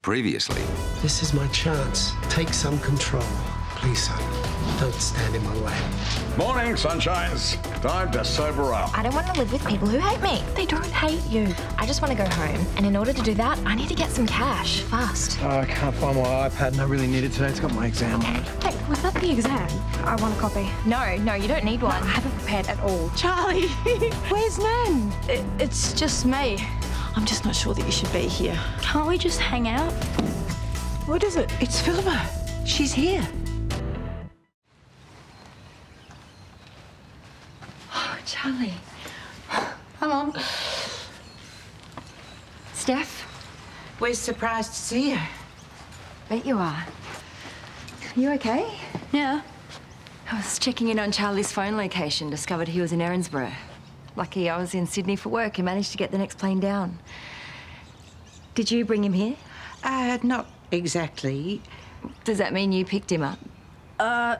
Previously. This is my chance. Take some control. Please, son, don't stand in my way. Morning, sunshines. Time to sober up. I don't want to live with people who hate me. They don't hate you. I just want to go home. And in order to do that, I need to get some cash, fast. Oh, I can't find my iPad and I really need it today. It's got my exam on it. Hey, was that the exam? I want a copy. No, you don't need one. I haven't prepared at all. Charlie, where's Nan? It's just me. I'm just not sure that you should be here. Can't we just hang out? What is it? It's Phillipa. She's here. Oh, Charlie. Hi, Mum. Steph, we're surprised to see you. Bet you are. You okay? Yeah. I was checking in on Charlie's phone location, discovered he was in Erinsborough. Lucky I was in Sydney for work and managed to get the next plane down. Did you bring him here? Not exactly. Does that mean you picked him up? I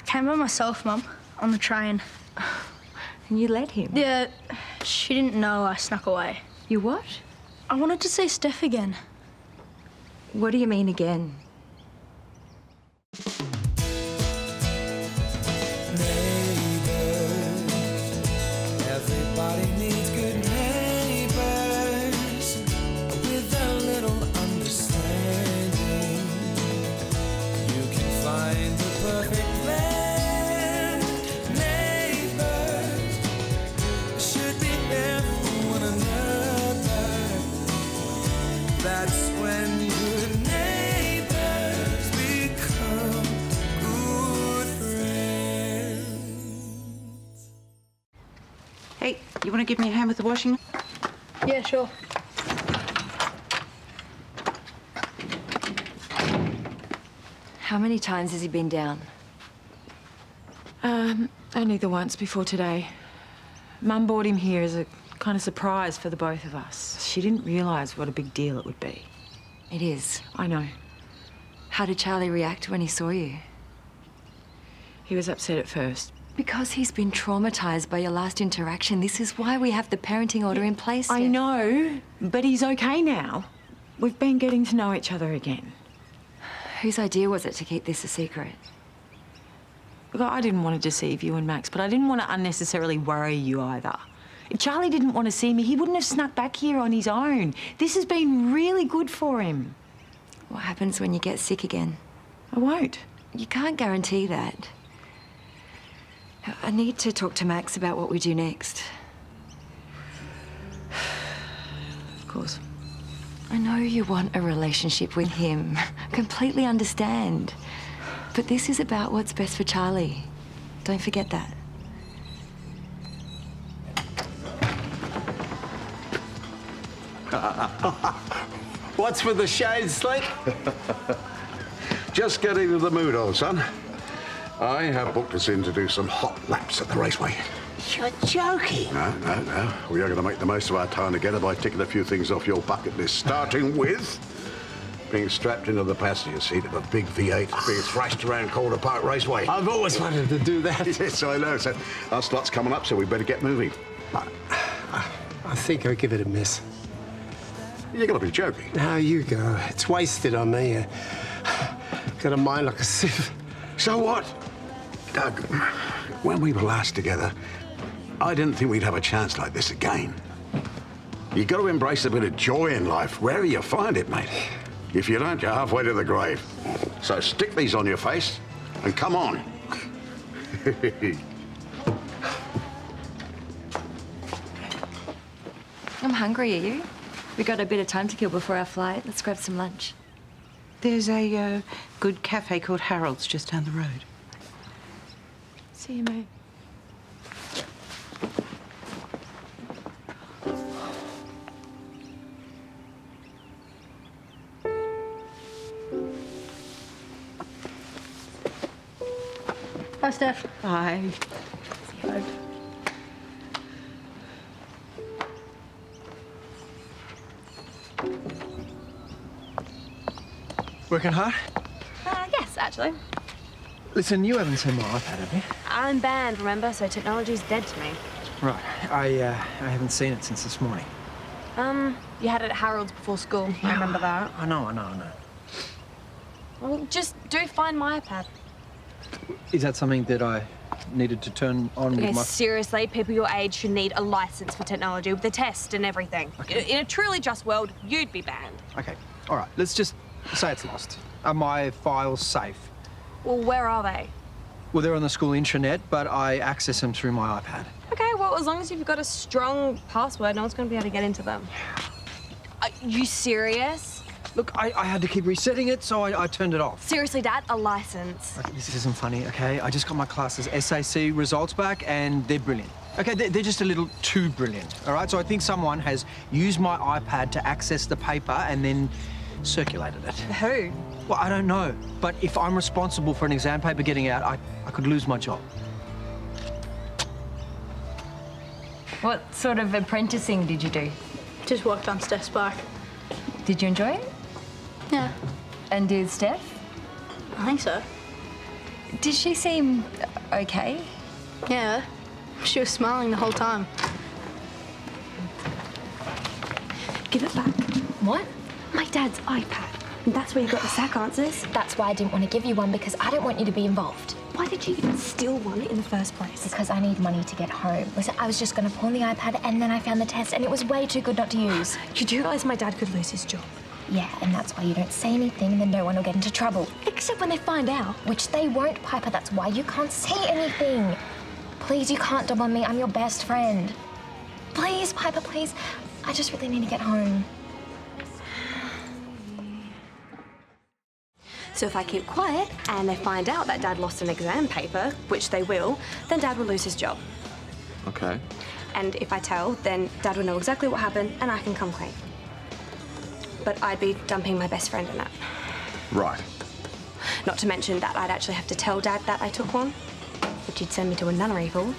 came by myself, Mum, on the train. And you let him? Yeah, she didn't know I snuck away. You what? I wanted to see Steph again. What do you mean again? Everybody needs good neighbors with a little understanding. You can find the perfect blend. Neighbors should be there for one another. That's when good neighbors become good friends. Hey, you want to give me a hand with the washing? Yeah, sure. How many times has he been down? Only the once before today. Mum brought him here as a kind of surprise for the both of us. She didn't realise what a big deal it would be. It is. I know. How did Charlie react when he saw you? He was upset at first. Because he's been traumatised by your last interaction. This is why we have the parenting order in place. I know, but he's okay now. We've been getting to know each other again. Whose idea was it to keep this a secret? Look, I didn't want to deceive you and Max, but I didn't want to unnecessarily worry you either. If Charlie didn't want to see me, he wouldn't have snuck back here on his own. This has been really good for him. What happens when you get sick again? I won't. You can't guarantee that. I need to talk to Max about what we do next. Of course. I know you want a relationship with him. I completely understand. But this is about what's best for Charlie. Don't forget that. What's with the shade, Slick? Just get into the mood, old son. I have booked us in to do some hot laps at the raceway. You're joking. No. We are going to make the most of our time together by ticking a few things off your bucket list, starting with being strapped into the passenger seat of a big V8 being thrashed around Calder Park Raceway. I've always wanted to do that. Yes, I know. So our slot's coming up, so we better get moving. I think I'll give it a miss. You're going to be joking. Now you go. It's wasted on me. Got a mind like a sieve. So what? Doug, when we were last together, I didn't think we'd have a chance like this again. You got to embrace a bit of joy in life, wherever you find it, mate. If you don't, you're halfway to the grave. So stick these on your face and come on. I'm hungry, are you? We got a bit of time to kill before our flight. Let's grab some lunch. There's a good cafe called Harold's just down the road. See you, mate. Hi, Steph. Bye. Bye. Working hard? Yes, actually. Listen, you haven't seen my iPad, have you? I'm banned, remember? So technology's dead to me. Right. I haven't seen it since this morning. You had it at Harold's before school. I remember that. I know. Well, just do find my iPad. Is that something that I needed to turn on Okay, with my... seriously, people your age should need a license for technology with the test and everything. Okay. In a truly just world, you'd be banned. Okay, all right, let's just say it's lost. Are my files safe? Well, where are they? Well, they're on the school intranet, but I access them through my iPad. Okay, well, as long as you've got a strong password, no one's going to be able to get into them. Are you serious? Look, I had to keep resetting it, so I turned it off. Seriously, Dad, a license. Okay, this isn't funny, okay? I just got my class's SAC results back, and they're brilliant. Okay, they're just a little too brilliant, all right? So I think someone has used my iPad to access the paper and then circulated it. Who? Well, I don't know, but if I'm responsible for an exam paper getting out, I could lose my job. What sort of apprenticing did you do? Just worked on Steph's bike. Did you enjoy it? Yeah, And did Steph? I think so. Did she seem okay? Yeah, she was smiling the whole time. Give it back. What? My dad's iPad. And that's where you got the SAC answers. That's why I didn't want to give you one, because I don't want you to be involved. Why did you even steal one in the first place? Because I need money to get home. Listen, I was just going to pawn the iPad, and then I found the test, and it was way too good not to use. You do realise my dad could lose his job? Yeah, and that's why you don't say anything, and then no one will get into trouble. Except when they find out. Which they won't, Piper. That's why you can't say anything. Please, you can't dump on me. I'm your best friend. Please, Piper, please. I just really need to get home. So if I keep quiet and they find out that Dad lost an exam paper, which they will, then Dad will lose his job. Okay. And if I tell, then Dad will know exactly what happened and I can come clean. But I'd be dumping my best friend in that. Right. Not to mention that I'd actually have to tell Dad that I took one, which he'd send me to a nunnery for.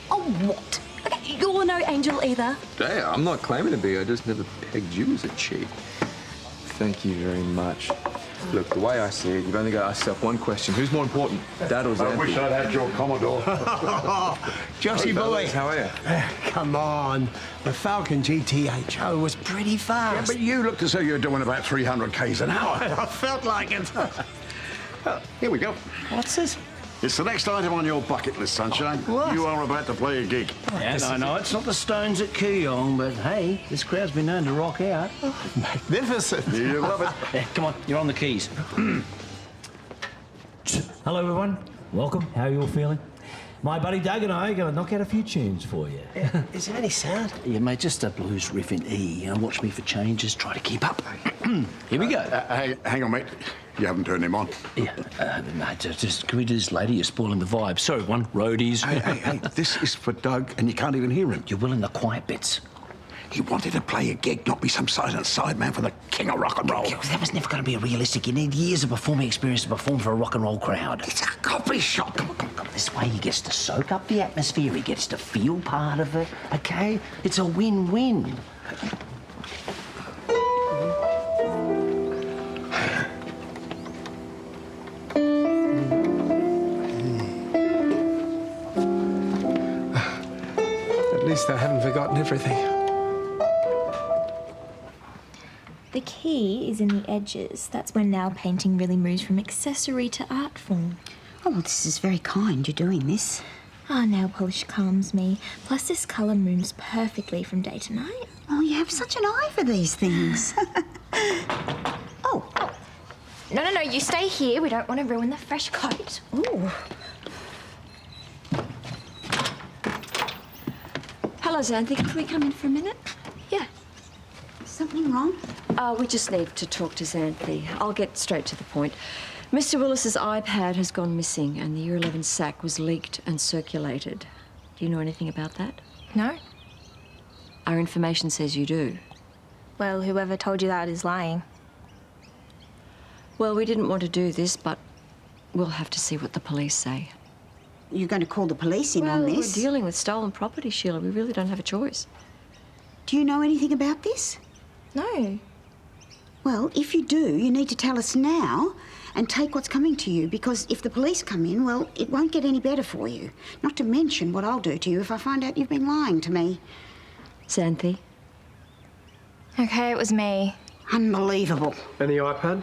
Oh, what? Okay, you're no angel either. Hey, I'm not claiming to be. I just never pegged you as a cheat. Thank you very much. Look, the way I see it, you've only got to ask yourself one question. Who's more important, Dad or Xanthi? I wish I'd had your Commodore. Joshy boy. How are you? Come on. The Falcon GTHO was pretty Yeah, fast. but you looked as though you were doing about 300 k's an hour. I felt like it. Here we go. What's this? It's the next item on your bucket list, Sunshine. What? You are about to play a gig. Yes, I know. It's not the Stones at Kooyong, but hey, this crowd's been known to rock out. Magnificent. You love it. Yeah, come on, you're on the keys. Hello, everyone. Welcome. How are you all feeling? My buddy Doug and I are going to knock out a few tunes for you. Is there any sound? Yeah, mate, just a blues riff in E. Watch me for changes. Try to keep up. Here we go. Hey, hang on, mate. You haven't turned him on. Yeah, mate, just can we do this later? You're spoiling the vibe. Sorry, one. Roadies. Hey, this is for Doug, and you can't even hear him. You're willing the quiet bits. He wanted to play a gig, not be some silent sideman for the king of rock and roll. That was never going to be realistic. You need years of performing experience to perform for a rock and roll crowd. It's a coffee shop. Come on. This way he gets to soak up the atmosphere. He gets to feel part of it, okay? It's a win-win. At least I haven't forgotten everything. The key is in the edges. That's when nail painting really moves from accessory to art form. Oh, well, this is very kind, you're doing this. Nail polish calms me. Plus, this colour moves perfectly from day to night. Oh, you have such an eye for these things. Oh. No, you stay here. We don't want to ruin the fresh coat. Ooh. Hello, Xanthi. Can we come in for a minute? Yeah. Something wrong? We just need to talk to Xanthi. I'll get straight to the point. Mr. Willis's iPad has gone missing and the Year 11 sack was leaked and circulated. Do you know anything about that? No. Our information says you do. Well, whoever told you that is lying. Well, we didn't want to do this, but we'll have to see what the police say. You're going to call the police in on this? We're dealing with stolen property, Sheila. We really don't have a choice. Do you know anything about this? No. Well, if you do, you need to tell us now and take what's coming to you, because if the police come in, well, it won't get any better for you. Not to mention what I'll do to you if I find out you've been lying to me. Xanthi, Okay, it was me. Unbelievable. And the iPad?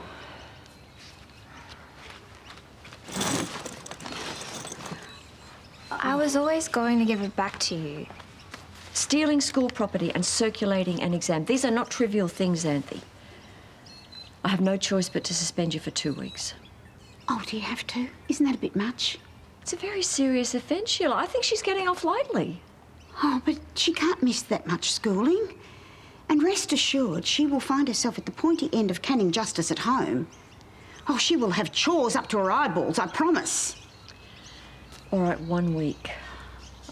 I was always going to give it back to you. Stealing school property and circulating an exam. These are not trivial things, Xanthi. I have no choice but to suspend you for 2 weeks. Oh, do you have to? Isn't that a bit much? It's a very serious offence, Sheila. I think she's getting off lightly. Oh, but she can't miss that much schooling. And rest assured, she will find herself at the pointy end of canning justice at home. Oh, she will have chores up to her eyeballs, I promise. All right, 1 week.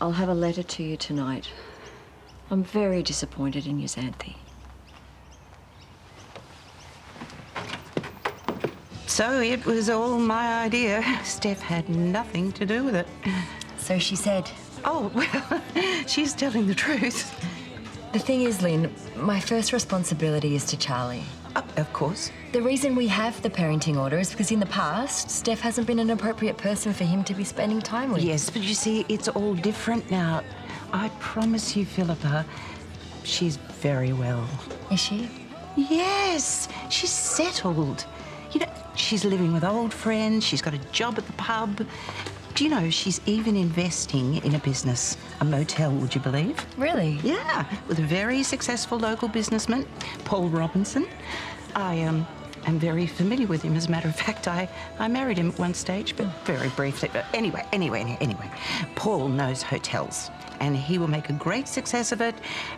I'll have a letter to you tonight. I'm very disappointed in you, Xanthi. So it was all my idea. Steph had nothing to do with it. So she said. Oh, well, she's telling the truth. The thing is, Lynne, my first responsibility is to Charlie. Of course. The reason we have the parenting order is because in the past, Steph hasn't been an appropriate person for him to be spending time with. Yes, but you see, it's all different now. I promise you, Philippa, she's very well. Is she? Yes, she's settled. You know, she's living with old friends, she's got a job at the pub. Do you know, she's even investing in a business, a motel, would you believe? Really? Yeah, with a very successful local businessman, Paul Robinson. I am very familiar with him. As a matter of fact, I married him at one stage, but very briefly. But anyway, Paul knows hotels, and he will make a great success of it,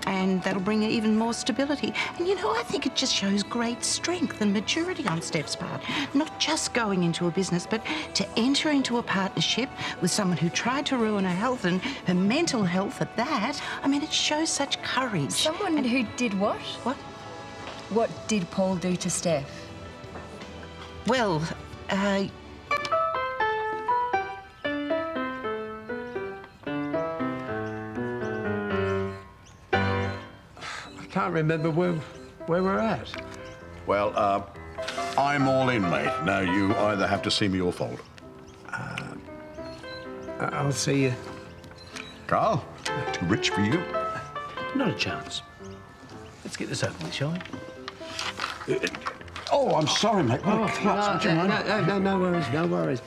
and that'll bring even more stability. And you know, I think it just shows great strength and maturity on Steph's part. Not just going into a business, but to enter into a partnership with someone who tried to ruin her health and her mental health at that. I mean, it shows such courage. Someone who did what? What? What did Paul do to Steph? Well, I can't remember where we're at. Well, I'm all in, mate. Now you either have to see me or fold. I'll see you. Karl, too rich for you? Not a chance. Let's get this over with, shall we? Oh, I'm sorry, mate. What a klutz. Would you mind? No worries.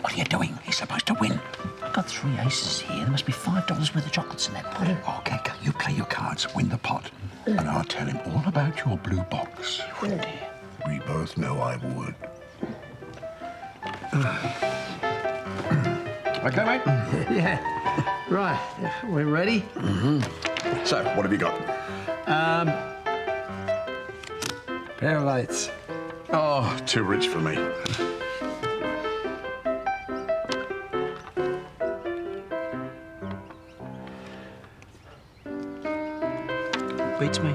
What are you doing? He's supposed to win. I've got 3 aces here. There must be $5 worth of chocolates in that pot. Okay, you play your cards, win the pot, and I'll tell him all about your blue box. You wouldn't dare. We both know I would. Okay, mate? Yeah. Right. We're ready? Mm-hmm. So, what have you got? Pair of eights. Oh, too rich for me. beats me.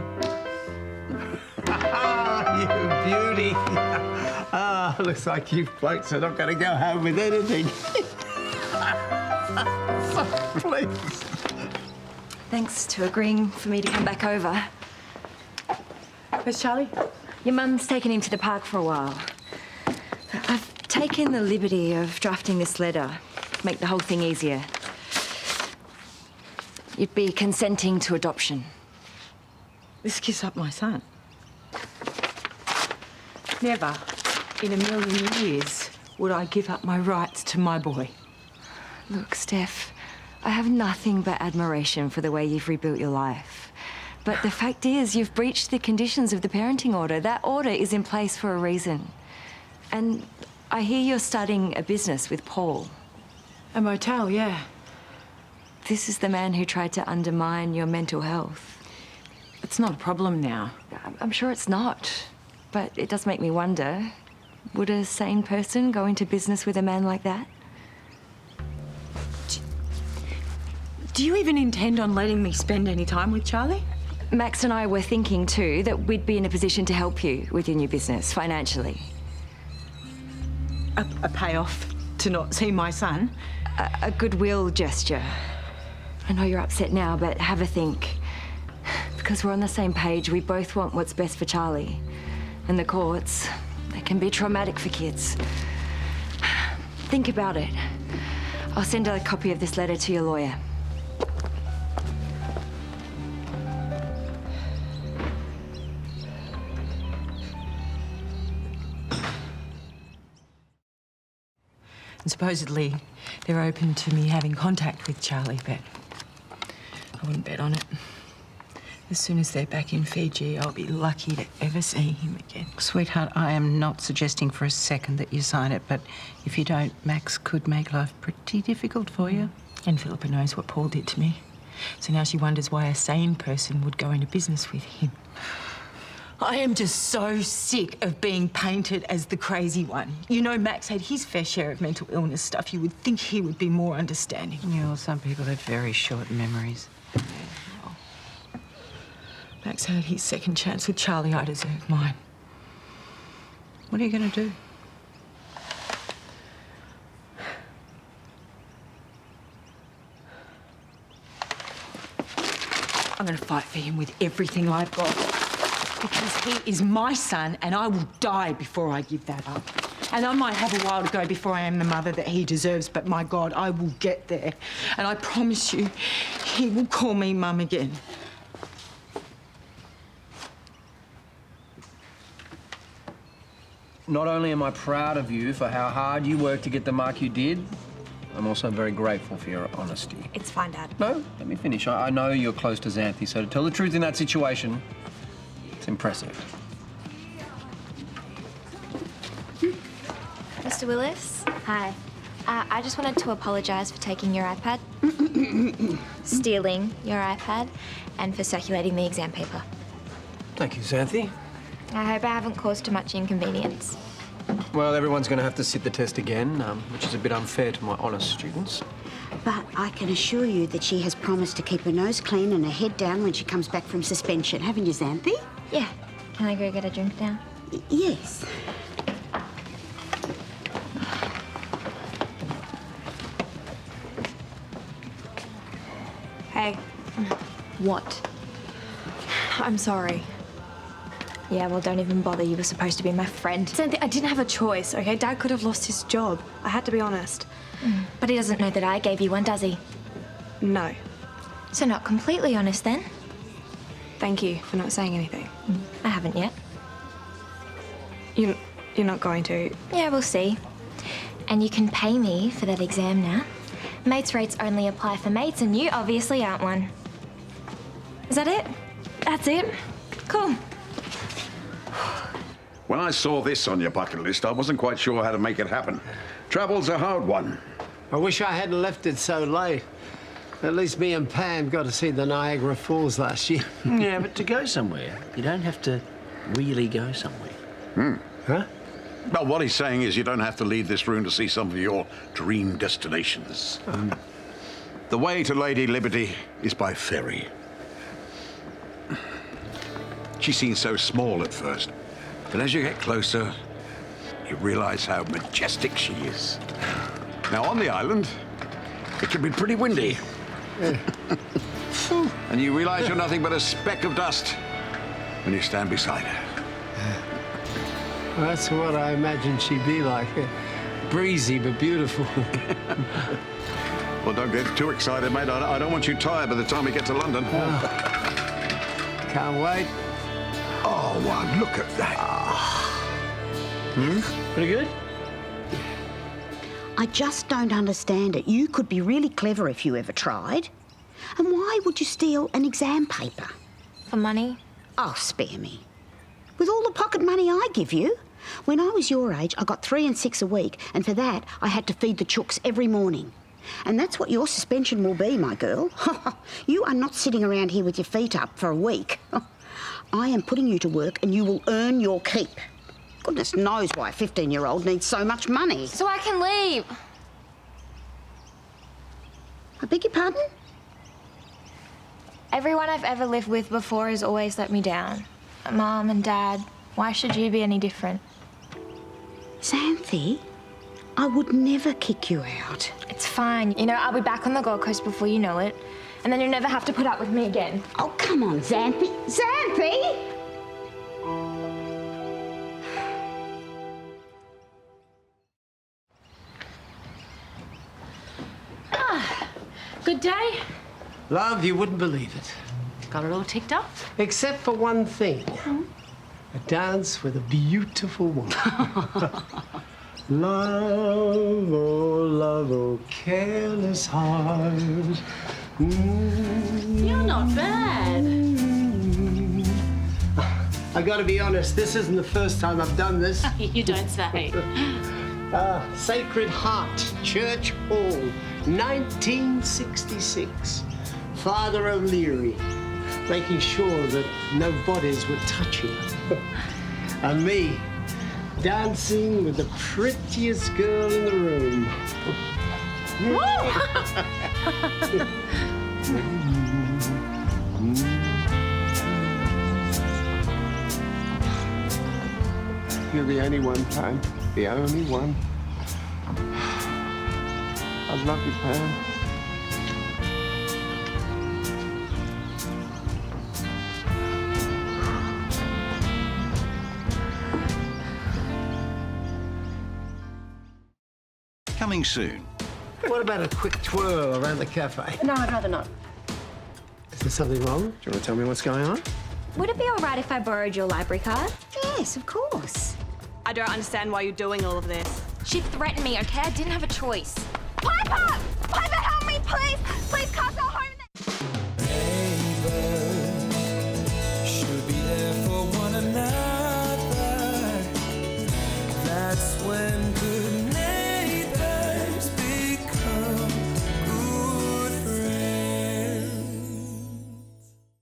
You beauty. Looks like you blokes are not going to go home with anything. Please. Thanks to agreeing for me to come back over. Where's Charlie? Your mum's taken him to the park for a while. I've taken the liberty of drafting this letter to make the whole thing easier. You'd be consenting to adoption. This gives up my son. Never in a million years would I give up my rights to my boy. Look, Steph, I have nothing but admiration for the way you've rebuilt your life. But the fact is, you've breached the conditions of the parenting order. That order is in place for a reason. And I hear you're starting a business with Paul. A motel, yeah. This is the man who tried to undermine your mental health. It's not a problem now. I'm sure it's not. But it does make me wonder, would a sane person go into business with a man like that? Do you even intend on letting me spend any time with Charlie? Max and I were thinking too that we'd be in a position to help you with your new business financially. A payoff to not see my son? A goodwill gesture. I know you're upset now, but have a think. Because we're on the same page, we both want what's best for Charlie. And the courts, they can be traumatic for kids. Think about it. I'll send a copy of this letter to your lawyer. And supposedly they're open to me having contact with Charlie, but I wouldn't bet on it. As soon as they're back in Fiji, I'll be lucky to ever see him again. Sweetheart, I am not suggesting for a second that you sign it, but if you don't, Max could make life pretty difficult for you. And Phillipa knows what Paul did to me. So now she wonders why a sane person would go into business with him. I am just so sick of being painted as the crazy one. You know, Max had his fair share of mental illness stuff. You would think he would be more understanding. Yeah, well, some people have very short memories. Max had his second chance with Charlie. I deserve mine. What are you going to do? I'm going to fight for him with everything I've got. Because he is my son, and I will die before I give that up. And I might have a while to go before I am the mother that he deserves, but my God, I will get there. And I promise you, he will call me Mum again. Not only am I proud of you for how hard you worked to get the mark you did, I'm also very grateful for your honesty. It's fine, Dad. No, let me finish. I know you're close to Xanthi, so to tell the truth in that situation, it's impressive. Mr. Willis? Hi. I just wanted to apologise for taking your iPad, stealing your iPad, and for circulating the exam paper. Thank you, Xanthi. I hope I haven't caused too much inconvenience. Well, everyone's going to have to sit the test again, which is a bit unfair to my honours students. But I can assure you that she has promised to keep her nose clean and her head down when she comes back from suspension. Haven't you, Xanthi? Yeah. Can I go get a drink now? Yes. Hey. What? I'm sorry. Yeah, well, don't even bother. You were supposed to be my friend. Xanthi, I didn't have a choice, okay? Dad could have lost his job. I had to be honest. But he doesn't know that I gave you one, does he? No. So not completely honest, then? Thank you for not saying anything. I haven't yet. You're not going to? Yeah, we'll see. And you can pay me for that exam now. Mates rates only apply for mates, and you obviously aren't one. Is that it? That's it? Cool. When I saw this on your bucket list, I wasn't quite sure how to make it happen. Travel's a hard one. I wish I hadn't left it so late. At least me and Pam got to see the Niagara Falls last year. Yeah, but to go somewhere, you don't have to really go somewhere. Huh? Well, what he's saying is you don't have to leave this room to see some of your dream destinations. The way to Lady Liberty is by ferry. She seems so small at first, but as you get closer, you realize how majestic she is. Now, on the island, it can be pretty windy. And you realize you're nothing but a speck of dust when you stand beside her. Well, that's what I imagined she'd be like. Breezy, but beautiful. Well, don't get too excited, mate. I don't want you tired by the time we get to London. Can't wait. Oh, wow, look at that. Pretty good? I just don't understand it. You could be really clever if you ever tried. And why would you steal an exam paper? For money? Oh, spare me. With all the pocket money I give you. When I was your age, I got 3 and 6 a week, and for that, I had to feed the chooks every morning. And that's what your suspension will be, my girl. You are not sitting around here with your feet up for a week. I am putting you to work, and you will earn your keep. Goodness knows why a 15-year-old needs so much money. So I can leave. I beg your pardon? Everyone I've ever lived with before has always let me down. Mum and Dad. Why should you be any different? Xanthi, I would never kick you out. It's fine. You know, I'll be back on the Gold Coast before you know it. And then you'll never have to put up with me again. Oh, come on, Xanthi. Xanthi! Good day. Love, you wouldn't believe it. Got it all ticked up? Except for one thing. A dance with a beautiful woman. Love, oh, careless heart. You're not bad. I gotta be honest, this isn't the first time I've done this. You don't say. Sacred Heart Church Hall, 1966. Father O'Leary, making sure that no bodies were touching. And me, dancing with the prettiest girl in the room. You're the only one, Pam. The only one. I love you, Pam. Coming soon. What about a quick twirl around the cafe? No, I'd rather not. Is there something wrong? Do you want to tell me what's going on? Would it be all right if I borrowed your library card? Yes, of course. I don't understand why you're doing all of this. She threatened me, okay? I didn't have a choice. Piper! Piper, help me, please! Please, Castle Home!